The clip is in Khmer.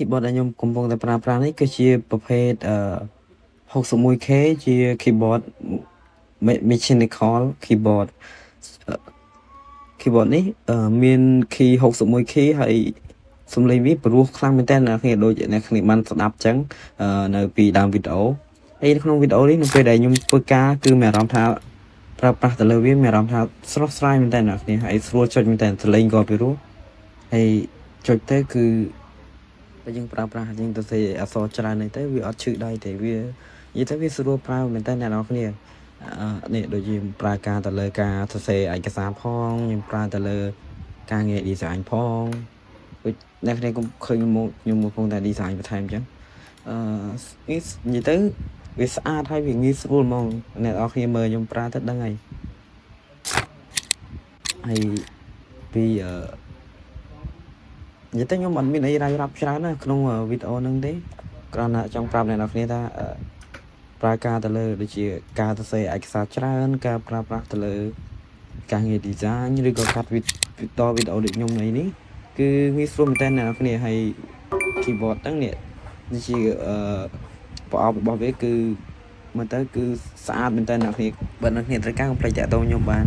keyboard ដែលខ្ញុំកំពុងតែប្រើប្រាស់នេះគឺជាប្រភេទ61K ជា keyboard mechanical keyboard keyboard នេះមាន key 61 key ហើយសំឡេងវាព្រោះខ្លាំងមែនតើអ្នកគ្នាដូចអ្នកគ្នាបានស្ដាប់អញ្ចឹងនៅពីដើមវីដេអូហើយក្នុងវីដេអូនេះនៅពេលដែលខ្ញុំធ្វើការគឺមានអារម្មណ៍ថាប្រើប្រាស់ទៅលើវាមានអារម្មណ៍ថាស្រស់ស្រាយមែនតើអ្នកគ្នាហើយស្រួលចុចមែនតើសំឡេងក៏ពីរោះហើយចុចទៅគឺតែយើងប្រើប្រាស់យើងទៅសេអក្សរច្រើននេះទៅវាអត់ឈឺដៃទេវានិយាយទៅវាស្រួលប្រើមែនតើអ្នកនរគ្នានេះដូចយើងប្រើការទៅលើការសរសេរឯកសារផងខ្ញុំប្រើទៅលើការងារ design ផងដូចអ្នកគ្នាខ្ញុំឃើញខ្ញុំកំពុងតែ design បន្ថែមអញ្ចឹងនេះនិយាយទៅវាស្អាតហើយវាងាយស្រួលហ្មងអ្នកនរគ្នាមើលខ្ញុំប្រើទៅដឹងហើយពីនិយាយទៅខ្ញុំអត់មានអីរ៉ាយរ៉ាប់ច្រើនណាក្នុងវីដេអូហ្នឹងទេគ្រាន់តែចង់ប្រាប់អ្នកនរគ្នាថាប្រើការទៅលើដូចជាការសរសេរឯកសារច្រើនការប្រើប្រាស់ទៅលើការងារ design ឬក៏កាត់វីដេអូដូចខ្ញុំនេះគឺងាយស្រួលមែនតើអ្នកនរគ្នាហើយ keyboard ហ្នឹងនេះជាប្រអប់របស់វាគឺមើលទៅគឺស្អាតមែនតើអ្នកនរគ្នាបើអ្នកគ្នាត្រូវការកុំភ្លេចតាក់ទងខ្ញុំបាន